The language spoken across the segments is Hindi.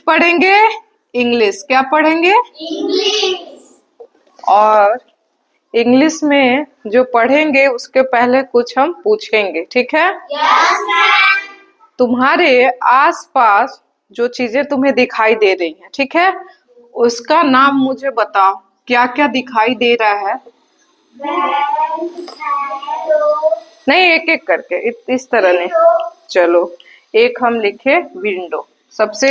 पढ़ेंगे? इंग्लिश। क्या पढ़ेंगे? इंग्लिश। और इंग्लिश में जो पढ़ेंगे उसके पहले कुछ हम पूछेंगे, ठीक है? Yes ma'am. तुम्हारे आसपास जो चीजें तुम्हें दिखाई दे रही हैं, ठीक है, उसका नाम मुझे बताओ। क्या क्या दिखाई दे रहा है? नहीं, एक एक करके, इस तरह नहीं। चलो, एक हम लिखे विंडो। सबसे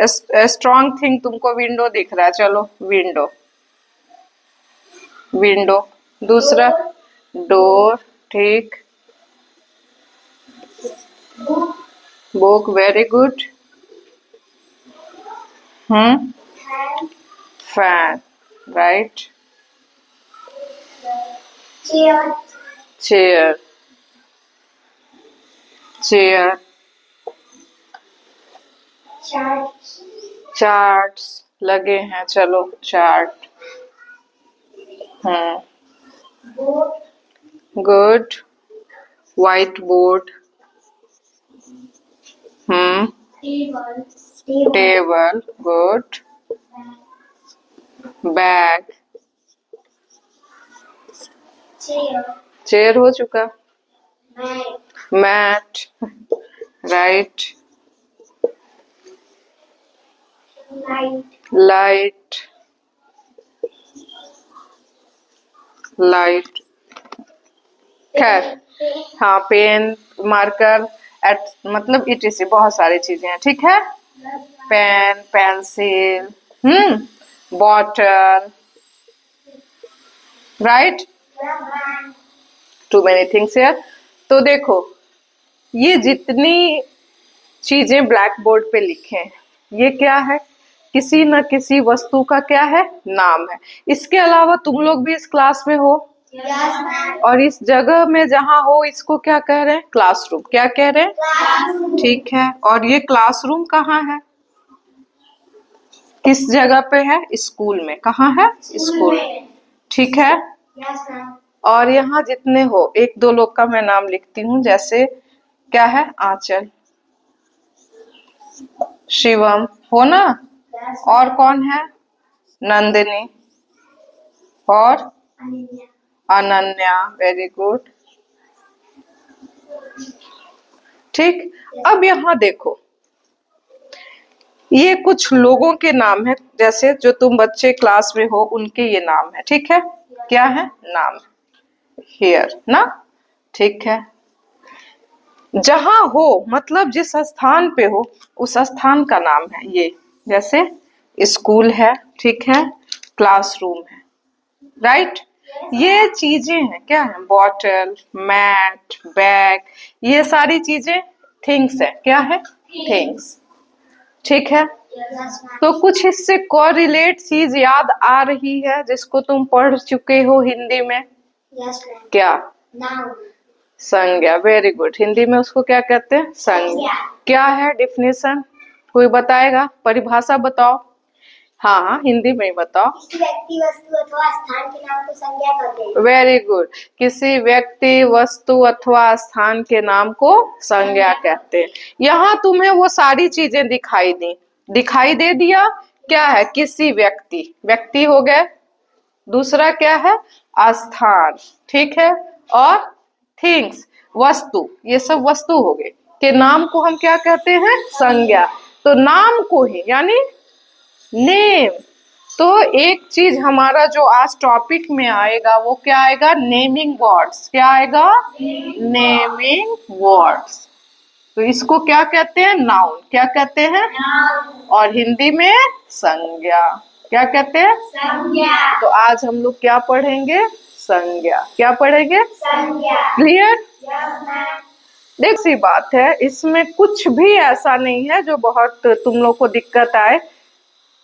स्ट्रॉन्ग थिंग तुमको विंडो दिख रहा है। चलो, विंडो विंडो। दूसरा डोर, ठीक। Book, very good. Fan, right. Chair. Chair, chair. Charts लगे हैं। चलो, chart. Good. White board. Table, good. Bag. Chair हो चुका। Mat, right. Light, light. खैर, हाँ, पेन, मार्कर, मतलब इटीसी, बहुत सारी चीजें हैं, ठीक है। Pen, pencil, bottle, right. Too many things here. तो देखो, ये जितनी चीजें ब्लैक बोर्ड पे लिखे हैं, ये क्या है? किसी न किसी वस्तु का क्या है? नाम है। इसके अलावा तुम लोग भी इस क्लास में हो। और इस जगह में जहां हो, इसको क्या कह रहे हैं? क्लासरूम। क्या कह रहे हैं? ठीक है। और ये क्लासरूम कहाँ है? किस जगह पे है? स्कूल में। कहाँ है? स्कूल में, ठीक है। और यहाँ जितने हो, एक दो लोग का मैं नाम लिखती हूँ, जैसे क्या है? आंचल, शिवम, हो ना? और कौन है? नंदिनी और अनन्या, वेरी गुड, ठीक। अब यहाँ देखो, ये कुछ लोगों के नाम है, जैसे जो तुम बच्चे क्लास में हो उनके ये नाम है, ठीक है। क्या है? नाम। हियर ना, ठीक है। जहां हो मतलब जिस स्थान पे हो, उस स्थान का नाम है ये। जैसे स्कूल है, ठीक है, क्लासरूम है, राइट। ये चीजें हैं, क्या है? बॉटल, मैट, बैग, ये सारी चीजें थिंग्स है। क्या है? थिंग्स, ठीक है। तो कुछ इससे कोरिलेट चीज याद आ रही है जिसको तुम पढ़ चुके हो हिंदी में? क्या? संज्ञा, वेरी गुड। हिंदी में उसको क्या कहते हैं? संज्ञा। क्या है डिफिनेशन? कोई बताएगा? परिभाषा बताओ। हाँ, हिंदी में ही बताओ। व्यक्ति, वस्तु अथवा स्थान के नाम को संज्ञा कहते हैं। Very good. किसी व्यक्ति, वस्तु अथवा स्थान के नाम को संज्ञा कहते हैं। यहाँ तुम्हें वो सारी चीजें दिखाई दे दिया। क्या है? किसी व्यक्ति, व्यक्ति हो गए। दूसरा क्या है? स्थान, ठीक है। और थिंग्स, वस्तु, ये सब वस्तु हो गए, के नाम को हम क्या कहते हैं? संज्ञा। तो नाम को ही, यानी नेम। तो एक चीज हमारा जो आज टॉपिक में आएगा वो क्या आएगा? Naming words. क्या आएगा? Naming words. तो इसको क्या कहते हैं? नाउन। क्या कहते हैं? और हिंदी में संज्ञा। क्या कहते हैं? संज्ञा। तो आज हम लोग क्या पढ़ेंगे? संज्ञा। क्या पढ़ेंगे? संज्ञा। क्लियर? देख, सी बात है, इसमें कुछ भी ऐसा नहीं है जो बहुत तुम लोग को दिक्कत आए।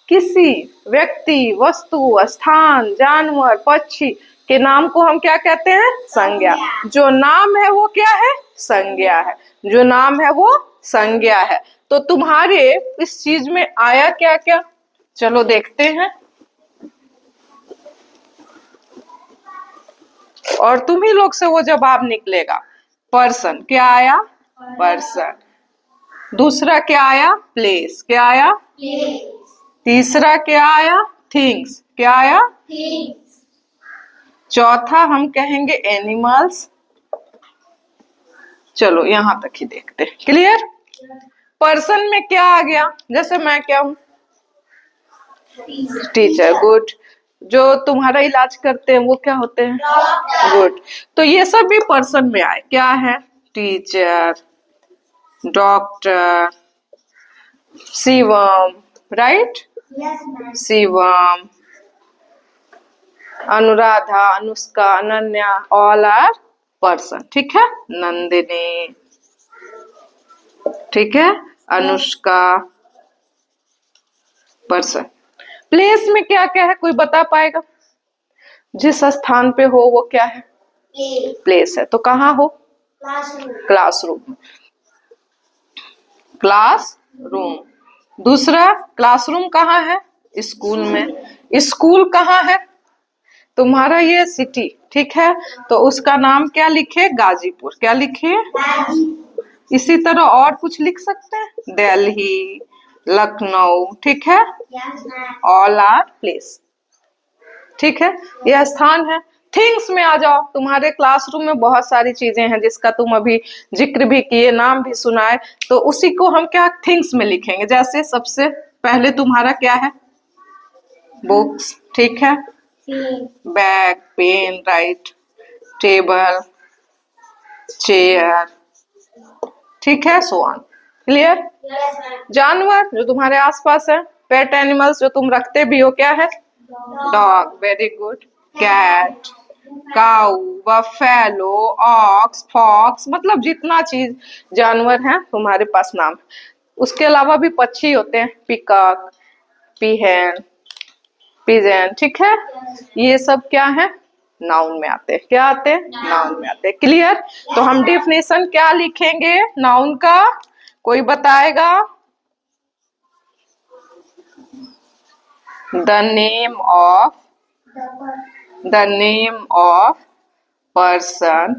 किसी व्यक्ति, वस्तु, स्थान, जानवर, पक्षी के नाम को हम क्या कहते हैं? संज्ञा। जो नाम है वो क्या है? संज्ञा है। जो नाम है वो संज्ञा है। तो तुम्हारे इस चीज में आया क्या क्या? चलो देखते हैं। और तुम ही लोग से वो जवाब निकलेगा। पर्सन। क्या आया? पर्सन। दूसरा क्या आया? प्लेस। क्या आया? Place. तीसरा क्या आया? थिंग्स। क्या आया? Things. चौथा हम कहेंगे एनिमल्स। चलो यहां तक ही देखते हैं। क्लियर? पर्सन में क्या आ गया? जैसे मैं क्या हूं? टीचर। गुड। जो तुम्हारा इलाज करते हैं वो क्या होते हैं? गुड। तो ये सब भी पर्सन में आए। क्या है? Teacher, doctor, Shivam, right? Yes, ma'am. Shivam, Anuradha, Anushka, Ananya, all are person. ठीक है? नंदिनी, ठीक है? अनुष्का, पर्सन। प्लेस में क्या क्या है? कोई बता पाएगा? जिस स्थान पे हो वो क्या है? Place. प्लेस है। तो कहाँ हो? Classroom. क्लासरूम। क्लासरूम। दूसरा, क्लासरूम कहाँ है? स्कूल में। स्कूल कहाँ है? तुम्हारा ये सिटी, ठीक है? तो उसका नाम क्या लिखे? गाजीपुर। क्या लिखे? इसी तरह और कुछ लिख सकते हैं? दिल्ली, लखनऊ, ठीक है? Yes, ma'am. All are place. ठीक है? यह स्थान है। थिंग्स में आ जाओ। तुम्हारे क्लासरूम में बहुत सारी चीजें हैं जिसका तुम अभी जिक्र भी किए, नाम भी सुनाए, तो उसी को हम क्या थिंग्स में लिखेंगे। जैसे सबसे पहले तुम्हारा क्या है? बुक्स, ठीक है? Pen. Bag, pen, right, table, chair, ठीक है? So on. Clear? Yes, ma'am. जानवर जो तुम्हारे आसपास है, पेट एनिमल्स जो तुम रखते भी हो, क्या है? डॉग। Very good. कैट, काऊ, बफेलो, ऑक्स, फॉक्स, मतलब जितना चीज जानवर है तुम्हारे पास नाम है। उसके अलावा भी पक्षी होते हैं, पिकॉक, पीहेन, पिजन, ठीक है? ये सब क्या है? नाउन में आते हैं। क्या आते हैं? नाउन में आते हैं। क्लियर? तो हम डिफिनेशन क्या लिखेंगे नाउन का? कोई बताएगा? The name of, the name of person,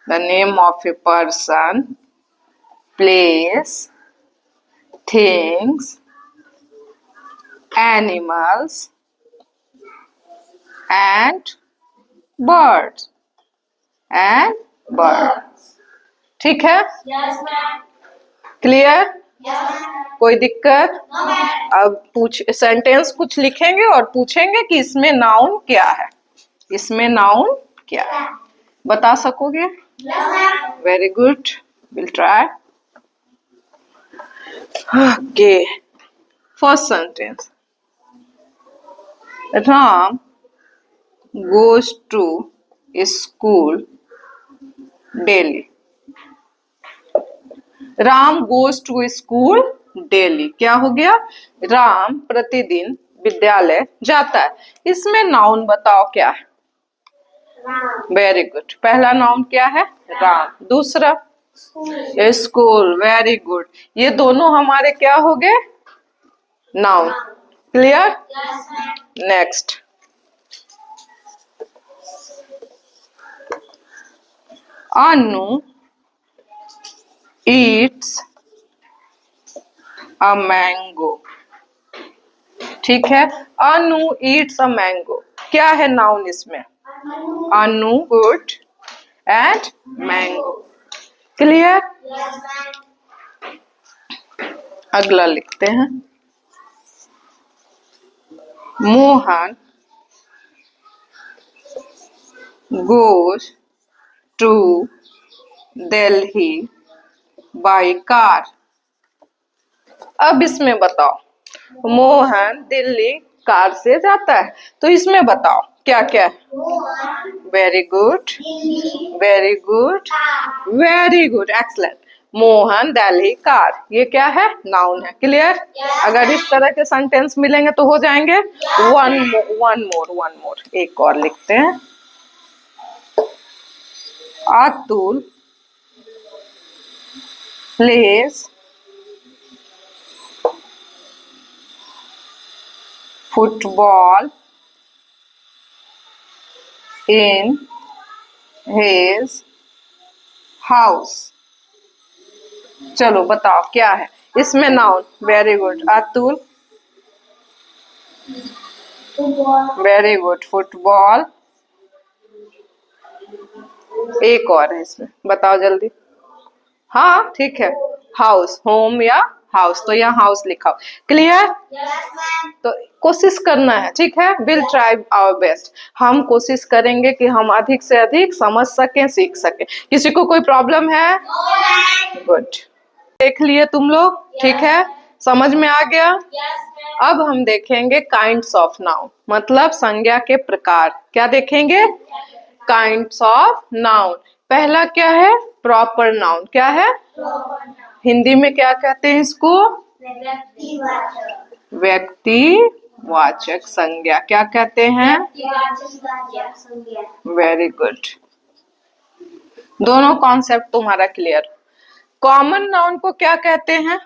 the name of a person, place, things, animals and birds and birds। ठीक है? Yes, ma'am. Clear? Yes, ma'am. कोई दिक्कत? No, ma'am. अब पूछ सेंटेंस कुछ लिखेंगे और पूछेंगे कि इसमें नाउन क्या है। इसमें नाउन क्या है? बता सकोगे? Yes, ma'am. Very good, will try. Okay, first sentence. Ram goes to school daily. Ram goes to school daily. क्या हो गया? राम प्रतिदिन विद्यालय जाता है। इसमें नाउन बताओ क्या है? Ram. Very good. पहला नाउन क्या है? राम। दूसरा School. स्कूल। Very good. ये दोनों हमारे क्या हो गए? Noun. Clear? Yes, ma'am. Next, Anu eats a mango। ठीक है? अनु eats a mango। क्या है नाउन इसमें? Anu, good, and mango. Clear? Yes, ma'am. अगला लिखते हैं, Mohan goes to Delhi by car. अब इसमें बताओ, मोहन दिल्ली कार से जाता है, तो इसमें बताओ क्या क्या है? Mohan. Very good, Dilli. Very good, Car. Very good, excellent. Mohan Delhi car, ये क्या है? नाउन है। क्लियर? Yes, अगर इस तरह के सेंटेंस मिलेंगे तो हो जाएंगे। वन मोर, एक और लिखते हैं, Atul place football in his house. चलो बताओ क्या है? इसमें noun, very good. Atul, football, very good. Football, एक और है इसमें, बताओ जल्दी। हाँ ठीक है, हाउस, होम या हाउस, तो यहाँ हाउस लिखा हो। क्लियर? यस मैम, तो कोशिश करना है, ठीक है। विल ट्राई आवर बेस्ट, हम कोशिश करेंगे कि हम अधिक से अधिक समझ सकें, सीख सकें। किसी को कोई प्रॉब्लम है? गुड, देख लिए तुम लोग, ठीक है, समझ में आ गया। यस मैम, अब हम देखेंगे काइंड्स ऑफ नाउन, मतलब संज्ञा के प्रकार। क्या देखेंगे? Kinds of noun. पहला क्या है? Proper noun. क्या है? हिंदी में क्या कहते हैं इसको? व्यक्तिवाचक, व्यक्तिवाचक संज्ञा। क्या कहते हैं? व्यक्तिवाचक संज्ञा, वेरी गुड, दोनों कॉन्सेप्ट तुम्हारा क्लियर। कॉमन नाउन को क्या कहते हैं?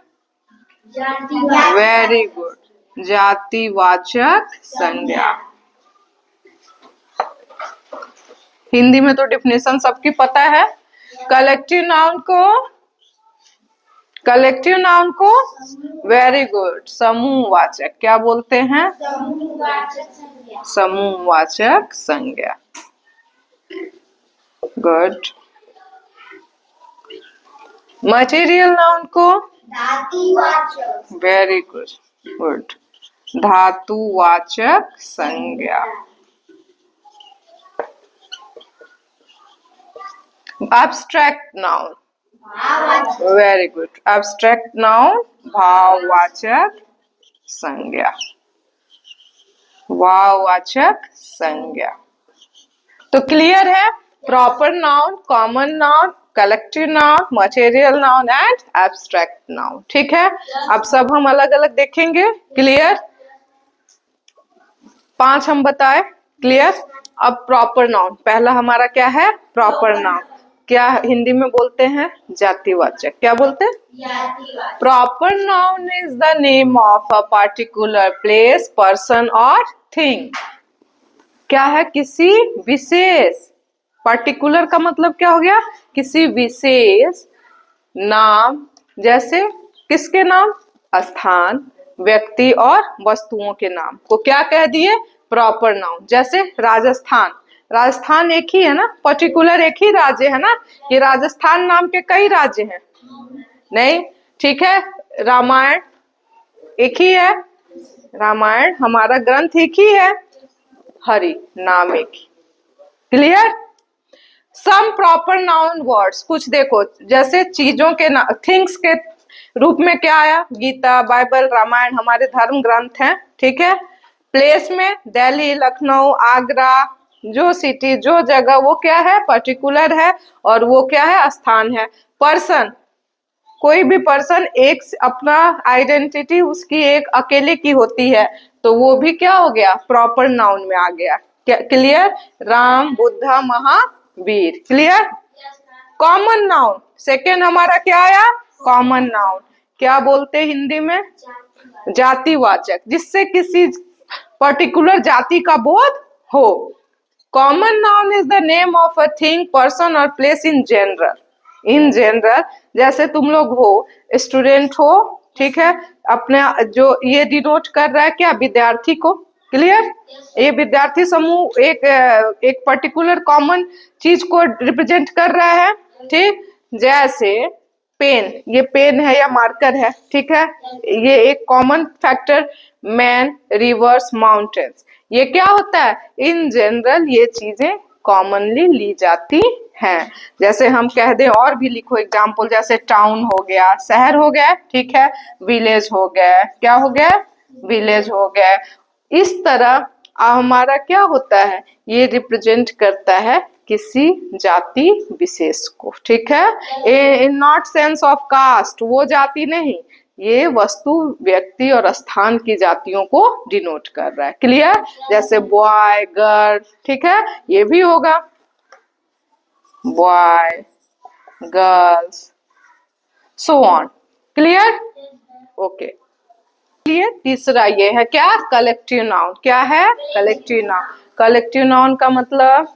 जातिवाचक, वेरी गुड, जातिवाचक संज्ञा। हिंदी में तो डिफिनेशन सबकी पता है। कलेक्टिव नाउन को वेरी गुड, समूहवाचक। क्या बोलते हैं? समूहवाचक संज्ञा, समूहवाचक संज्ञा। गुड। मटेरियल नाउन को धातुवाचक, वेरी गुड, गुड, धातुवाचक संज्ञा। एब्स्ट्रैक्ट नाउन, भाववाचक, वेरी गुड, एब्स्ट्रैक्ट नाउन, भाववाचक संज्ञा, भाववाचक संज्ञा। तो क्लियर है? Proper noun, common noun, collective noun, material noun and abstract noun. ठीक है, अब सब हम अलग अलग देखेंगे। क्लियर? 5 हम बताए। क्लियर? अब प्रॉपर नाउन, पहला हमारा क्या है? Proper noun. क्या हिंदी में बोलते हैं? जातिवाचक। क्या बोलते हैं? जातिवाचक, proper noun is the name of a particular place, person और थिंग। क्या है? किसी विशेष, पर्टिकुलर का मतलब क्या हो गया? किसी विशेष नाम, जैसे किसके नाम? स्थान, व्यक्ति और वस्तुओं के नाम को क्या कह दिए? Proper noun. जैसे राजस्थान, राजस्थान एक ही है ना, पर्टिकुलर एक ही राज्य है ना, कि राजस्थान नाम के कई राज्य हैं? नहीं, ठीक है। रामायण एक ही है, रामायण हमारा ग्रंथ एक ही है, हरि नाम एक ही। क्लियर? सम प्रॉपर नाउन वर्ड्स, कुछ देखो, जैसे चीजों के थिंग्स के रूप में क्या आया? गीता, बाइबल, रामायण हमारे धर्म ग्रंथ हैं। ठीक है। प्लेस में दिल्ली, लखनऊ, आगरा, जो सिटी, जो जगह, वो क्या है? पर्टिकुलर है, और वो क्या है? स्थान है। पर्सन, कोई भी पर्सन एक अपना आइडेंटिटी उसकी एक अकेले की होती है, तो वो भी क्या हो गया? प्रॉपर नाउन में आ गया। Clear? Ram, Buddha, Mahavir. Clear? Common noun, second हमारा क्या आया? Common noun. क्या बोलते हैं हिंदी में? जातिवाचक, जिससे किसी पर्टिकुलर जाति का बोध हो। Common noun is the name of a thing, person और place in general. In general, जैसे तुम लोग हो, स्टूडेंट हो, ठीक है, अपने जो ये डिनोट कर रहा है क्या? विद्यार्थी को। क्लियर? ये विद्यार्थी समूह एक पर्टिकुलर कॉमन चीज को रिप्रेजेंट कर रहा है। ठीक, जैसे पेन, ये पेन है या मार्कर है, ठीक है, ये एक common factor. Man, reverse, mountains, ये क्या होता है? इन जनरल ये चीजें कॉमनली ली जाती हैं। जैसे हम कह दें, और भी लिखो एग्जाम्पल, जैसे टाउन हो गया, शहर हो गया, ठीक है, विलेज हो गया, क्या हो गया? विलेज हो गया। इस तरह हमारा क्या होता है? ये रिप्रेजेंट करता है किसी जाति विशेष को। ठीक है, in not sense of caste, वो जाति नहीं, ये वस्तु, व्यक्ति और स्थान की जातियों को डिनोट कर रहा है। क्लियर? जैसे बॉय, गर्ल, ठीक है, ये भी होगा boy, girls, so on. Clear? Okay. Clear? तीसरा ये है क्या? Collective noun. क्या है? Collective noun. कलेक्टिव नाउन का मतलब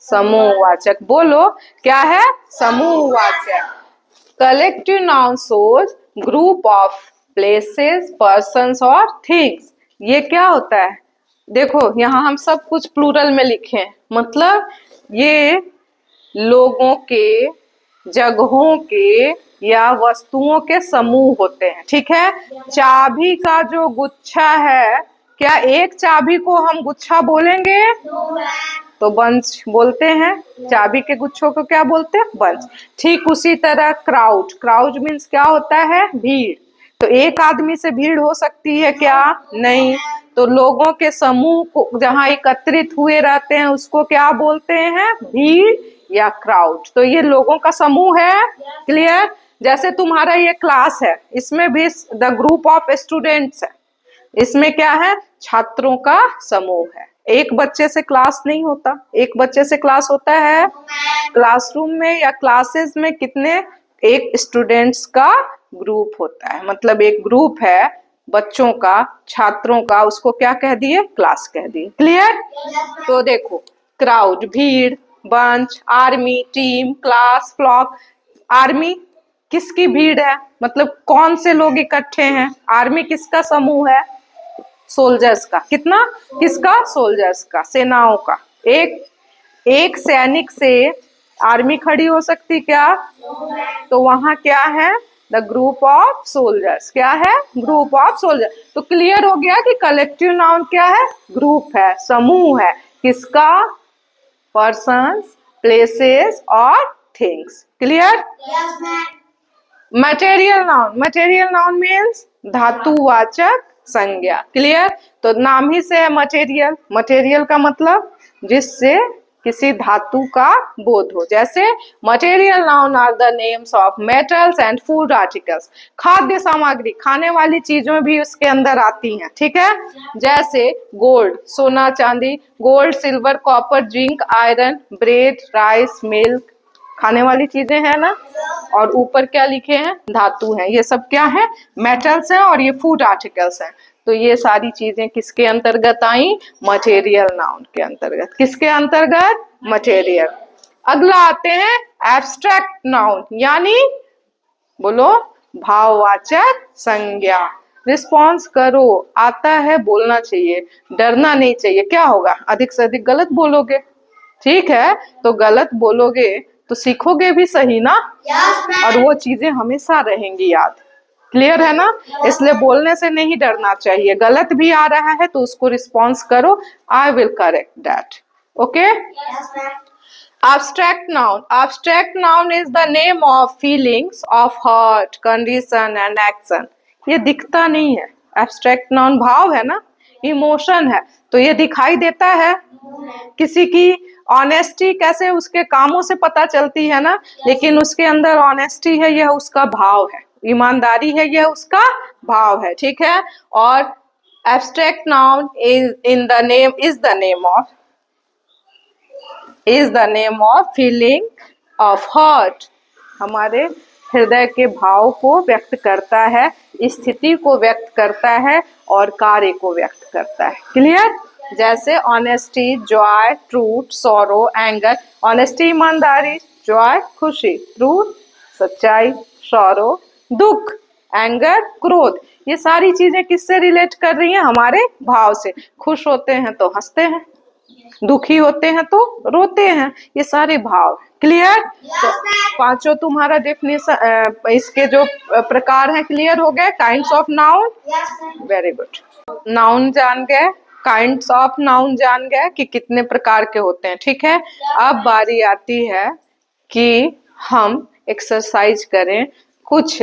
समूहवाचक। बोलो, क्या है? समूहवाचक। Collective noun shows group of places, persons और थिंग्स। ये क्या होता है? देखो यहाँ हम सब कुछ प्लूरल में लिखे हैं, मतलब ये लोगों के, जगहों के या वस्तुओं के समूह होते हैं, ठीक है। चाबी का जो गुच्छा है, क्या एक चाबी को हम गुच्छा बोलेंगे? तो बंच बोलते हैं। चाबी के गुच्छों को क्या बोलते हैं? बंच। ठीक उसी तरह क्राउड, क्राउड मीन्स क्या होता है? भीड़। तो एक आदमी से भीड़ हो सकती है क्या? नहीं। तो लोगों के समूह को जहाँ एकत्रित हुए रहते हैं उसको क्या बोलते हैं? भीड़ या क्राउड। तो ये लोगों का समूह है। क्लियर? जैसे तुम्हारा ये क्लास है, इसमें भी द ग्रुप ऑफ स्टूडेंट्स है। इसमें क्या है? छात्रों का समूह है। एक बच्चे से क्लास नहीं होता। एक बच्चे से क्लास होता है क्लासरूम में या क्लासेस में कितने? एक स्टूडेंट्स का ग्रुप होता है, मतलब एक ग्रुप है बच्चों का, छात्रों का, उसको क्या कह दिए? क्लास कह दिए। क्लियर? तो देखो, क्राउड भीड़, bunch, army team, class, flock. Army किसकी भीड़ है? मतलब कौन से लोग इकट्ठे हैं? आर्मी किसका समूह है? सोल्जर्स का। कितना? किसका? सोल्जर्स का, सेनाओं का। एक सैनिक से आर्मी खड़ी हो सकती क्या? तो वहां क्या है? The group of soldiers. क्या है? Group of soldier. तो क्लियर हो गया कि कलेक्टिव नाउन क्या है? ग्रुप है, समूह है। किसका? पर्सन्स, प्लेसेस और things. Clear? Material noun, material noun means धातुवाचक संज्ञा। क्लियर? तो नाम ही से है मटेरियल। मटेरियल का मतलब जिससे किसी धातु का बोध हो। जैसे material noun are the names of metals and food articles. खाद्य सामग्री, खाने वाली चीजों भी उसके अंदर आती हैं, ठीक है। जैसे गोल्ड, सोना चांदी, gold, silver, copper, zinc, iron, bread, rice, milk, खाने वाली चीजें हैं ना। और ऊपर क्या लिखे हैं? धातु हैं। ये सब क्या है? मेटल्स हैं और ये फूड आर्टिकल्स हैं। तो ये सारी चीजें किसके अंतर्गत आई? मटेरियल नाउन के अंतर्गत। किसके अंतर्गत? मटेरियल। अगला आते हैं एब्स्ट्रैक्ट नाउन, यानी बोलो, भाववाचक संज्ञा। रिस्पॉन्स करो, आता है बोलना चाहिए, डरना नहीं चाहिए। क्या होगा? अधिक से अधिक गलत बोलोगे, ठीक है। तो गलत बोलोगे तो सीखोगे भी सही ना, और वो चीजें हमेशा रहेंगी याद। क्लियर है ना? इसलिए बोलने से नहीं डरना चाहिए। गलत भी आ रहा है तो उसको रिस्पॉन्स करो, I will correct that. Okay? Abstract noun. Abstract noun is the name of feelings of heart, condition and action. ये दिखता नहीं है। Abstract noun भाव है ना, इमोशन है, तो ये दिखाई देता है। किसी की ऑनेस्टी कैसे उसके कामों से पता चलती है ना, लेकिन उसके अंदर ऑनेस्टी है, यह उसका भाव है। ईमानदारी है, यह उसका भाव है, ठीक है। और abstract noun is the name of feeling of heart. हमारे हृदय के भाव को व्यक्त करता है, स्थिति को व्यक्त करता है और कार्य को व्यक्त करता है। क्लियर? जैसे honesty, Joy, truth, sorrow, anger. Honesty ईमानदारी, जॉय खुशी, ट्रूथ सच्चाई, सॉरो दुख, एंगर क्रोध। ये सारी चीजें किससे रिलेट कर रही हैं? हमारे भाव से। खुश होते हैं तो हंसते हैं, दुखी होते हैं तो रोते हैं, ये सारे भाव। क्लियर? तो पांचों तुम्हारा डेफिनेशन, इसके जो प्रकार हैं क्लियर हो गए। Kinds of noun, very good. Noun जान गए, काइंड्स ऑफ नाउन जान गए कि कितने प्रकार के होते हैं, ठीक है। अब बारी आती है कि हम एक्सरसाइज करें। कुछ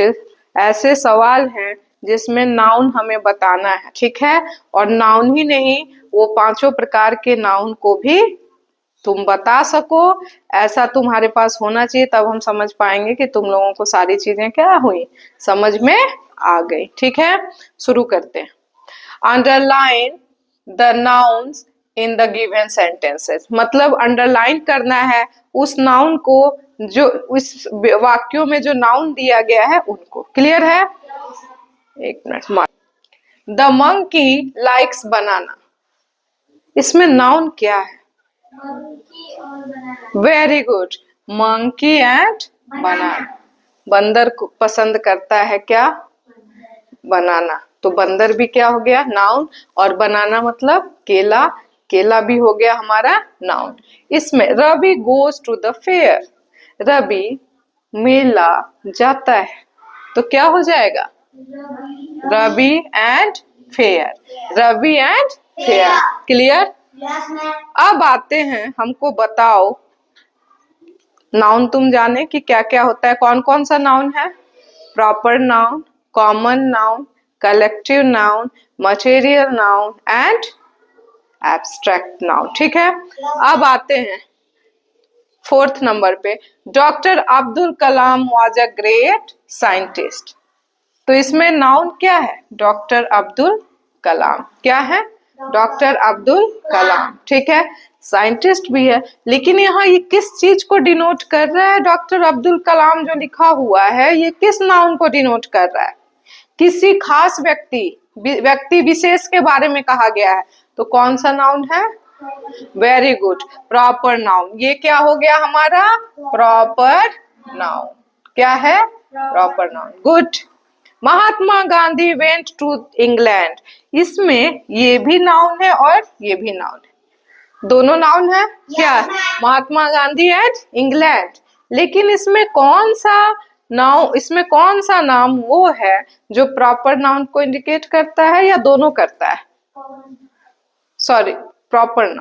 ऐसे सवाल हैं जिसमें नाउन हमें बताना है, ठीक है। और नाउन ही नहीं, वो पांचों प्रकार के नाउन को भी तुम बता सको, ऐसा तुम्हारे पास होना चाहिए। तब हम समझ पाएंगे कि तुम लोगों को सारी चीजें क्या हुई, समझ में आ गई, ठीक है। शुरू करते हैं। Underline the nouns in the given sentences, मतलब अंडरलाइन करना है उस नाउन को जो उस वाक्यों में जो नाउन दिया गया है उनको। क्लियर है? एक मिनट। द मंकी लाइक्स बनाना, इसमें नाउन क्या है? वेरी गुड, मंकी एंड बनाना। बंदर को पसंद करता है क्या? बनाना। तो बंदर भी क्या हो गया? नाउन। और बनाना मतलब केला, केला भी हो गया हमारा नाउन। इसमें Ravi goes to the fair, Ravi मेला जाता है, तो क्या हो जाएगा? Ravi and fair, Ravi and fair. Clear? Yes ma'am. अब आते हैं, हमको बताओ नाउन तुम जाने कि क्या क्या होता है, कौन कौन सा नाउन है? Proper noun, common noun, collective noun, material noun and abstract noun. ठीक है, अब आते हैं 4th नंबर पे। Doctor Abdul Kalam was a great scientist. तो इसमें नाउन क्या है? डॉक्टर अब्दुल कलाम। क्या है? डॉक्टर अब्दुल कलाम। ठीक है, साइंटिस्ट भी है, लेकिन यहाँ ये किस चीज को डिनोट कर रहा है? डॉक्टर अब्दुल कलाम जो लिखा हुआ है ये किस नाउन को डिनोट कर रहा है? किसी खास व्यक्ति विशेष के बारे में कहा गया है, तो कौन सा नाउन है? Very good, proper noun. ये क्या हो गया हमारा? Proper noun. क्या है? Proper noun. Good. Mahatma Gandhi went to England, इसमें ये भी नाउन है और ये भी नाउन है, दोनों नाउन है। क्या? Mahatma Gandhi and England. लेकिन इसमें कौन सा नाम वो है जो प्रॉपर नाउन को इंडिकेट करता है या दोनों करता है? Sorry, proper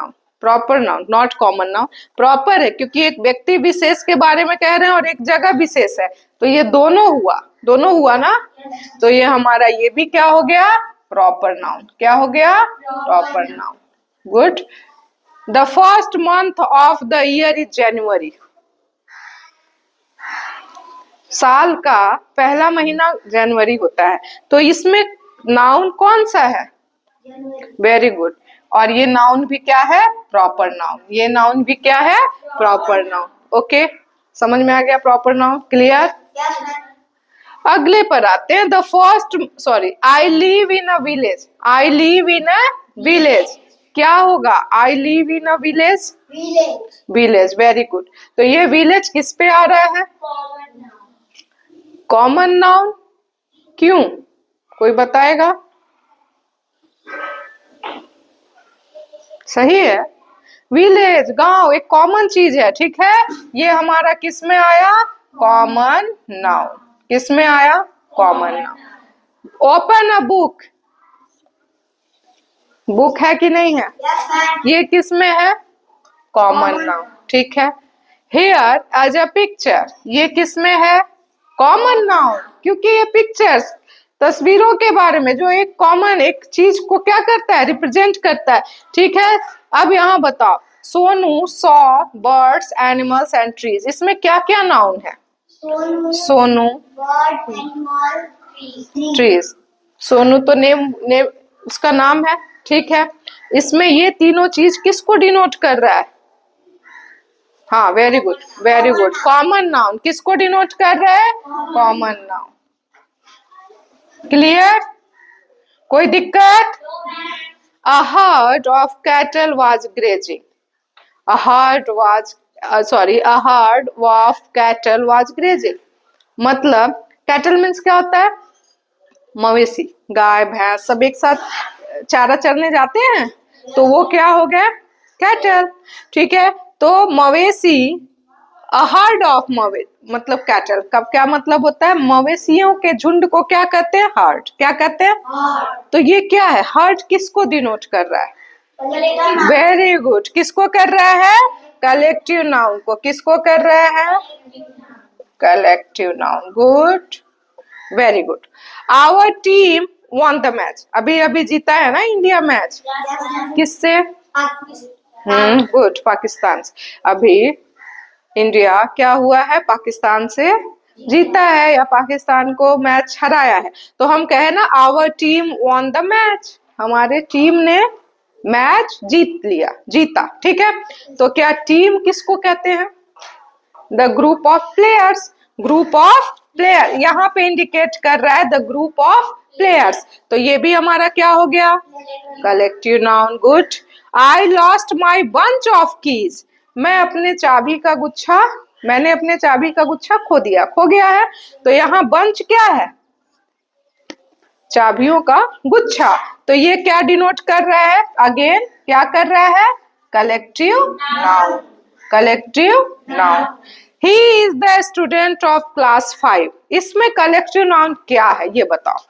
noun not common noun. Proper है क्योंकि एक व्यक्ति विशेष के बारे में कह रहे हैं और एक जगह विशेष है, तो ये दोनों हुआ ना। तो ये हमारा ये भी क्या हो गया? Proper noun. क्या हो गया? Proper noun. Good. The first month of the year is जनवरी, साल का पहला महीना जनवरी होता है, तो इसमें नाउन कौन सा है? Very good. और ये नाउन भी क्या है? Proper noun. ये नाउन भी क्या है? Proper noun. ओके, समझ में आ गया proper noun? Clear? Yes ma'am. अगले पर आते हैं। The first I live in a village, I live in a village. क्या होगा? I live in a village, village. Village. Very good. तो ये विलेज किस पे आ रहा है? Common noun. Common noun. क्यों? कोई बताएगा? सही है, विलेज गांव एक कॉमन चीज है। ठीक है, ये हमारा किस में आया? Common noun. किस में आया? Common noun. Open a book, book है कि नहीं है? Yes ma'am. ये किस में है? Common noun. ठीक है। हेयर एज अ पिक्चर, ये किस में है? कॉमन नाउन, क्योंकि ये पिक्चर्स तस्वीरों के बारे में जो एक कॉमन एक चीज को क्या करता है? रिप्रेजेंट करता है। ठीक है, अब यहाँ बताओ। Sonu saw birds animals and trees, इसमें क्या क्या नाउन है? Sonu, bird, animal, trees. Sonu तो नेम उसका नाम है। ठीक है, इसमें ये तीनों चीज किसको डिनोट कर रहा है? हाँ, very good, very good. Common noun किसको डिनोट कर रहा है? Common noun. क्लियर? कोई दिक्कत? A herd of cattle was grazing. A herd of cattle was grazing. मतलब कैटल मीन्स क्या होता है? मवेशी, गाय भैंस सब एक साथ चारा चरने जाते हैं, तो वो क्या हो गया? कैटल। ठीक है, तो मवेशी, अ हर्ड ऑफ मतलब कैटल का क्या मतलब होता है? मवेशियों के झुंड को क्या कहते हैं? हर्ड। क्या कहते हैं? तो ये क्या है? हर्ड किसको डिनोट कर रहा है? Very good. किसको कर रहा है? कलेक्टिव नाउन को। किसको कर रहा है? Collective noun. Good, very good. Our team won the match, अभी अभी जीता है ना इंडिया मैच। किससे? गुड, पाकिस्तान से। अभी इंडिया क्या हुआ है? पाकिस्तान से जीता है या पाकिस्तान को मैच हराया है, तो हम कहे ना our team won the match, हमारे टीम ने मैच जीता। ठीक है, तो क्या टीम किसको कहते हैं? The group of players. Group of player यहाँ पे इंडिकेट कर रहा है द ग्रुप ऑफ प्लेयर्स, तो ये भी हमारा क्या हो गया? Collective noun. Good. I lost my bunch of keys, मैं अपने चाबी का गुच्छा मैंने अपने चाबी का गुच्छा खो दिया, खो गया है। तो यहाँ बंच क्या है? चाबियों का गुच्छा। तो ये क्या डिनोट कर रहा है? अगेन क्या कर रहा है? Collective noun, collective noun. He is the student of class 5। इसमें कलेक्टिव नाउन क्या है ये बताओ?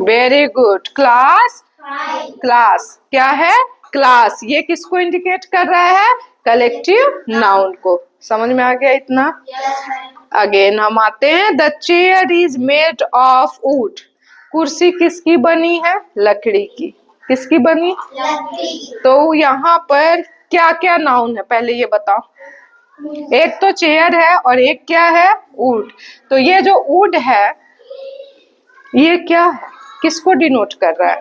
Very good, class. क्लास क्या है? क्लास। ये किसको इंडिकेट कर रहा है? कलेक्टिव नाउन को। समझ में आ गया इतना? अगेन हम आते हैं, the chair is made of would. कुर्सी किसकी बनी है? लकड़ी की। किसकी बनी? तो यहाँ पर क्या क्या नाउन है पहले ये बताओ? एक तो चेयर है और एक क्या है? वुड। तो ये जो वुड है ये क्या है? किसको डिनोट कर रहा है?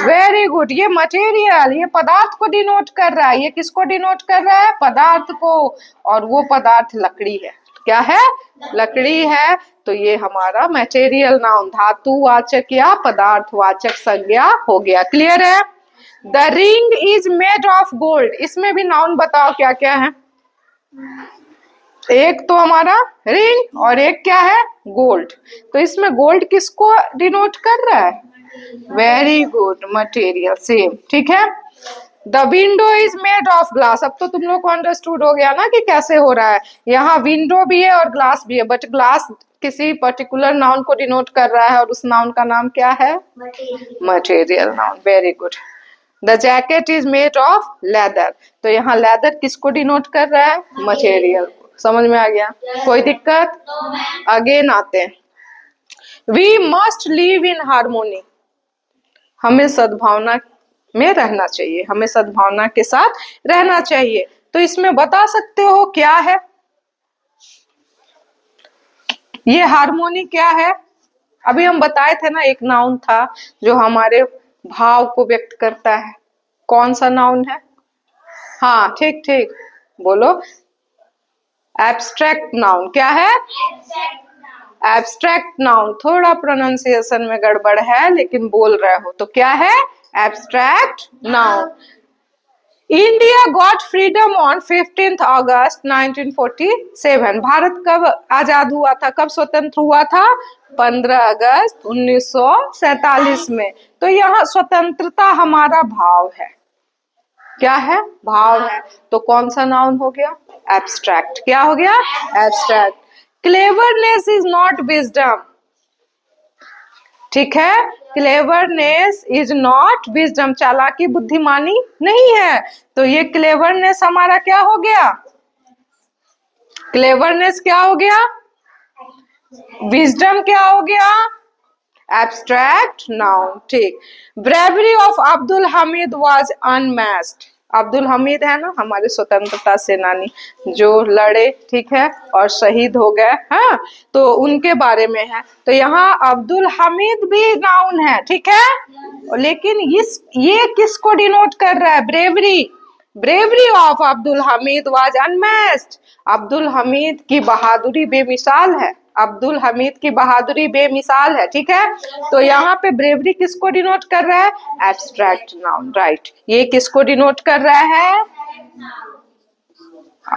वेरी गुड, ये मटेरियल, ये पदार्थ को डिनोट कर रहा है। ये किसको डिनोट कर रहा है? पदार्थ को। और वो पदार्थ लकड़ी है। क्या है? लकड़ी है। तो ये हमारा मटेरियल नाउन, धातुवाचक या पदार्थवाचक संज्ञा हो गया। क्लियर है? The ring is made of gold. इसमें भी नाउन बताओ क्या क्या है? एक तो हमारा रिंग और एक क्या है? गोल्ड। तो इसमें गोल्ड किसको डिनोट कर रहा है? Very good, material, same. ठीक है। The window is made of glass. अब तो तुम लोग को अंडरस्टूड हो गया ना कि कैसे हो रहा है। यहाँ विंडो भी है और ग्लास भी है, बट ग्लास किसी पर्टिकुलर नाउन को डिनोट कर रहा है और उस नाउन का नाम क्या है? Material noun. Very good. The jacket is made of leather. तो यहाँ लेदर किसको डिनोट कर रहा है? मटेरियल। समझ में आ गया? कोई दिक्कत? अगेन आते हैं, we must live in harmony. हमें सद्भावना में रहना चाहिए, हमें सद्भावना के साथ रहना चाहिए। तो इसमें बता सकते हो क्या है ये? हार्मोनी क्या है? अभी हम बताए थे ना, एक नाउन था जो हमारे भाव को व्यक्त करता है। कौन सा नाउन है? हाँ ठीक ठीक, बोलो। Abstract noun. क्या है? Abstract noun. थोड़ा प्रोनाउंसिएशन में गड़बड़ है लेकिन बोल रहे हो तो क्या है? Abstract noun. India got freedom on 15 अगस्त 1947। भारत कब आजाद हुआ था? कब स्वतंत्र हुआ था? 15 अगस्त 1947 में। तो यहाँ स्वतंत्रता हमारा भाव है। क्या है? भाव है। तो कौन सा नाउन हो गया? एब्स्ट्रैक्ट। क्या हो गया? Abstract. Cleverness is not wisdom. ठीक है, क्लेवरनेस इज नॉट विजडम। चालाकी बुद्धिमानी नहीं है। तो ये क्लेवरनेस हमारा क्या हो गया? क्लेवरनेस क्या हो गया? विजडम क्या हो गया? Abstract noun. ठीक। Bravery of Abdul Hamid was unmatched. Abdul Hamid है ना हमारे स्वतंत्रता सेनानी जो लड़े, ठीक है, और शहीद हो गए। हाँ, तो उनके बारे में है। तो यहाँ अब्दुल हमीद भी नाउन है, ठीक है, लेकिन ये किसको डिनोट कर रहा है? Bravery. Bravery of Abdul Hamid was unmatched. Abdul Hamid की बहादुरी बेमिसाल है। अब्दुल हमीद की बहादुरी बेमिसाल है। ठीक है, तो यहाँ पे ब्रेवरी किसको डिनोट कर रहा है? Abstract noun. राइट। ये किसको डिनोट कर रहा है?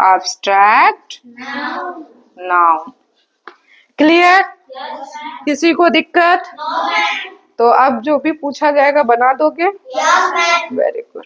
Abstract noun. क्लियर? किसी को दिक्कत? तो अब जो भी पूछा जाएगा बना दोगे? Very good.